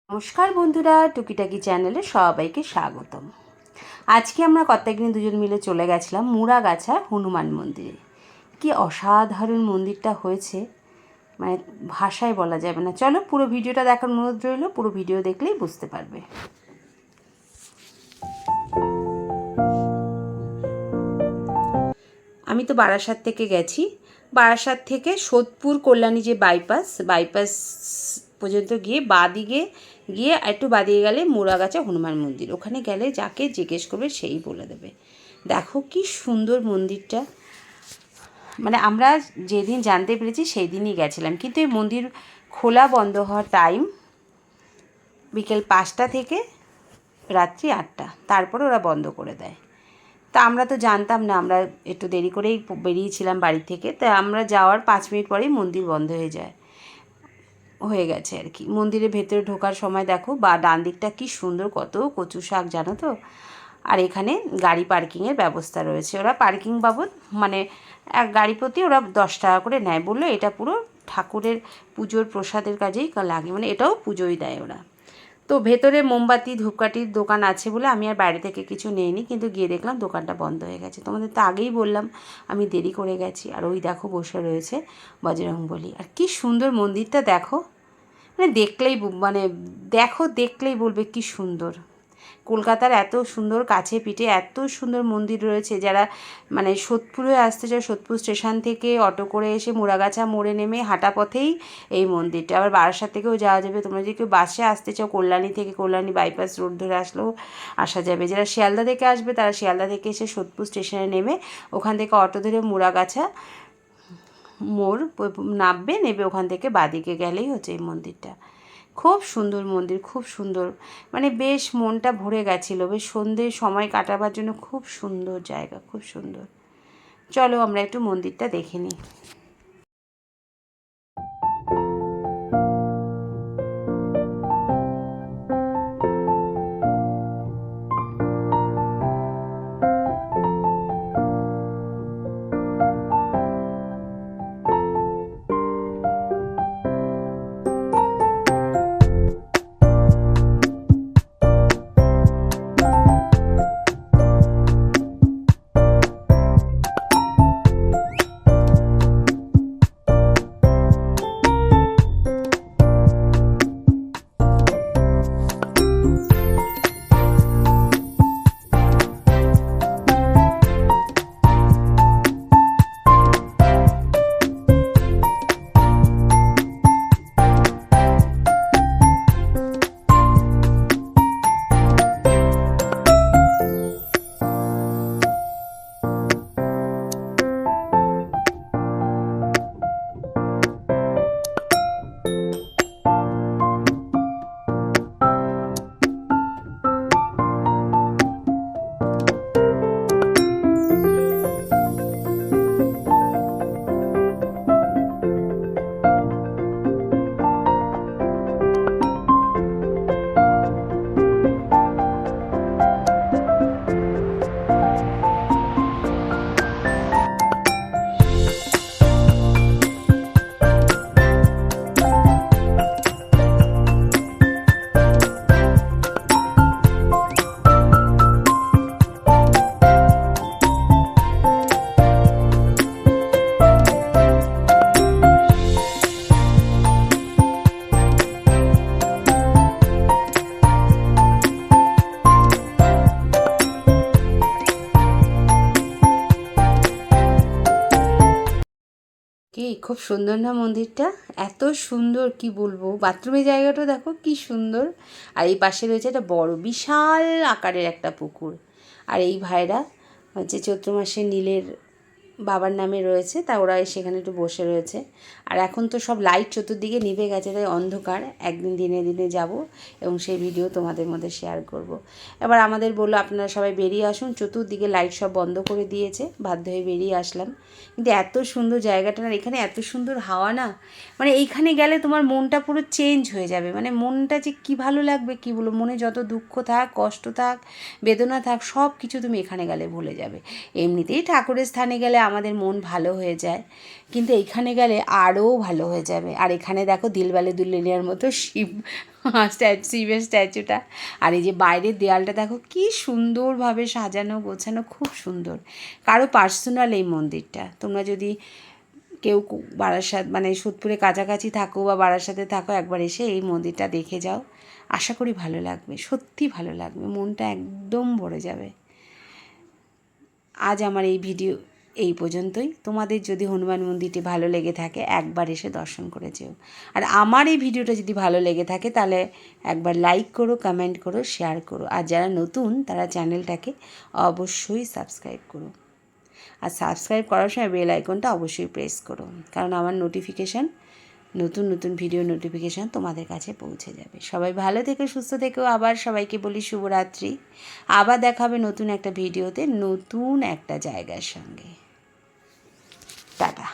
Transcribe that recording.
নমস্কার বন্ধুরা, টুকিটাকি চ্যানেলে সবাইকে স্বাগতম। আজকে আমরা কত্যাগিনী দুজন মিলে চলে গেছিলাম মুড়াগাছা হনুমান মন্দিরে। কি অসাধারণ মন্দিরটা হয়েছে, মানে ভাষায় বলা যাবে না। চলো পুরো ভিডিওটা দেখার অনুরোধ রইল, পুরো ভিডিও দেখলেই বুঝতে পারবে। আমি তো বারাসাত থেকে গেছি। বারাসাত থেকে সোদপুর কল্যাণী যে বাইপাস পর্যন্ত গিয়ে বাদিকে গিয়ে একটু বাদিকে গেলে মুড়াগাছা হনুমান মন্দির। ওখানে গেলে যাকে জিজ্ঞেস করবে সেই বলে দেবে। দেখো কি সুন্দর মন্দিরটা, মানে আমরা যেদিন জানতে পেরেছি সেই দিনই গেছিলাম, কিন্তু এই মন্দির খোলা বন্ধ হওয়ার টাইম বিকেল 5টা থেকে রাত্রি 8টা, তারপরে ওরা বন্ধ করে দেয়। তা আমরা তো জানতাম না, আমরা একটু দেরি করেই বেরিয়েছিলাম বাড়ি থেকে। তা আমরা যাওয়ার 5 মিনিট পরেই মন্দির বন্ধ হয়ে গেছে আর কি। মন্দিরের ভেতরে ঢোকার সময় দেখো বা ডান দিকটা কী সুন্দর, কত কচু শাক জানো তো। আর এখানে গাড়ি পার্কিংয়ের ব্যবস্থা রয়েছে। ওরা পার্কিং বাবদ মানে এক গাড়ি প্রতি ওরা 10 টাকা করে নেয়। বললো এটা পুরো ঠাকুরের পুজোর প্রসাদের কাজেই লাগে, মানে এটাও পুজোই দেয় ওরা। তো ভেতরে মোমবাতি ধূপকাঠির দোকান আছে বলে আমি আর বাইরে থেকে কিছু নেইনি, কিন্তু গিয়ে দেখলাম দোকানটা বন্ধ হয়ে গেছে। তোমাদের তো আগেই বললাম আমি দেরি করে গেছি। আর ওই দেখো বসে রয়েছে বজরংবলী। আর কি সুন্দর মন্দিরটা দেখো, মানে দেখলেই বলবে কি সুন্দর। কলকাতার এত সুন্দর কাছে পিঠে এত সুন্দর মন্দির রয়েছে। যারা মানে সোদপুরে আসতে চাও, সোদপুর স্টেশন থেকে অটো করে এসে মুড়াগাছা মোড়ে নেমে হাঁটা পথেই এই মন্দিরটা। আবার বারাসাত থেকেও যাওয়া যাবে। তোমরা যদি কেউ বাসে আসতে চাও কল্যাণী থেকে, কল্যাণী বাইপাস রোড ধরে আসলেও আসা যাবে। যারা শিয়ালদা থেকে আসবে তারা শিয়ালদা থেকে এসে সোদপুর স্টেশনে নেমে ওখান থেকে অটো ধরে মুড়াগাছা মোড় নেবে ওখান থেকে বাদিকে গেলেই হচ্ছে এই মন্দিরটা। খুব সুন্দর মন্দির, খুব সুন্দর, মানে বেশ মনটা ভরে গেছিলো। বেশ সন্ধ্যের সময় কাটাবার জন্য খুব সুন্দর জায়গা, খুব সুন্দর। চলো আমরা একটু মন্দিরটা দেখে নিই। কি খুব সুন্দর না মন্দিরটা, এত সুন্দর কি বলবো। বাথরুমের জায়গাটা দেখো কি সুন্দর। আর এই পাশে রয়েছে একটা বড় বিশাল আকারের একটা পুকুর। আর এই ভাইরা হচ্ছে চৈত্র মাসে নীলের বাবার নামে রয়েছে, তা ওরা সেখানে একটু বসে রয়েছে। আর এখন তো সব লাইট চতুর্দিকে নিভে গেছে, তাই অন্ধকার। একদিন দিনে দিনে যাব এবং সেই ভিডিও তোমাদের মধ্যে শেয়ার করব। এবার আমাদের বললো আপনারা সবাই বেরিয়ে আসুন, চতুর্দিকে লাইট সব বন্ধ করে দিয়েছে, বাধ্য হয়ে বেরিয়ে আসলাম। কিন্তু এত সুন্দর জায়গাটা না, এখানে এত সুন্দর হাওয়া না, মানে এইখানে গেলে তোমার মনটা পুরো চেঞ্জ হয়ে যাবে। মানে মনটা যে কী ভালো লাগবে কী বলবো। মনে যত দুঃখ থাক, কষ্ট থাক, বেদনা থাক, সব কিছু তুমি এখানে গেলে ভুলে যাবে। এমনিতেই ঠাকুরের স্থানে গেলে আমাদের মন ভালো হয়ে যায়, কিন্তু এইখানে গেলে আরও ভালো হয়ে যাবে। আর এখানে দেখো দিলবালে দুলহানিয়ার মতো শিবের স্ট্যাচুটা। আর এই যে বাইরের দেয়ালটা দেখো কি সুন্দরভাবে সাজানো গোছানো, খুব সুন্দর। কারো পার্সোনাল এই মন্দিরটা। তোমরা যদি কেউ বারাসাত মানে সোদপুরে কাছাকাছি থাকো বা বারাসাতে থাকো, একবার এসে এই মন্দিরটা দেখে যাও, আশা করি ভালো লাগবে, সত্যি ভালো লাগবে, মনটা একদম ভরে যাবে। আজ আমার এই ভিডিও এই পর্যন্তই। তোমাদের যদি হনুমান মন্দিরটি ভালো লেগে থাকে একবার এসে দর্শন করে যেও। আর আমার এই ভিডিওটা যদি ভালো লেগে থাকে তাহলে একবার লাইক করো, কমেন্ট করো, শেয়ার করো। আর যারা নতুন তারা চ্যানেলটাকে অবশ্যই সাবস্ক্রাইব করো। আর সাবস্ক্রাইব করার সময় বেল আইকনটা অবশ্যই প্রেস করো, কারণ আমার নোটিফিকেশান, নতুন নতুন ভিডিও নোটিফিকেশান তোমাদের কাছে পৌঁছে যাবে। সবাই ভালো থেকো, সুস্থ থেকো। আবার সবাইকে বলি শুভরাত্রি। আবার দেখা হবে নতুন একটা ভিডিওতে, নতুন একটা জায়গার সঙ্গে। টাটা।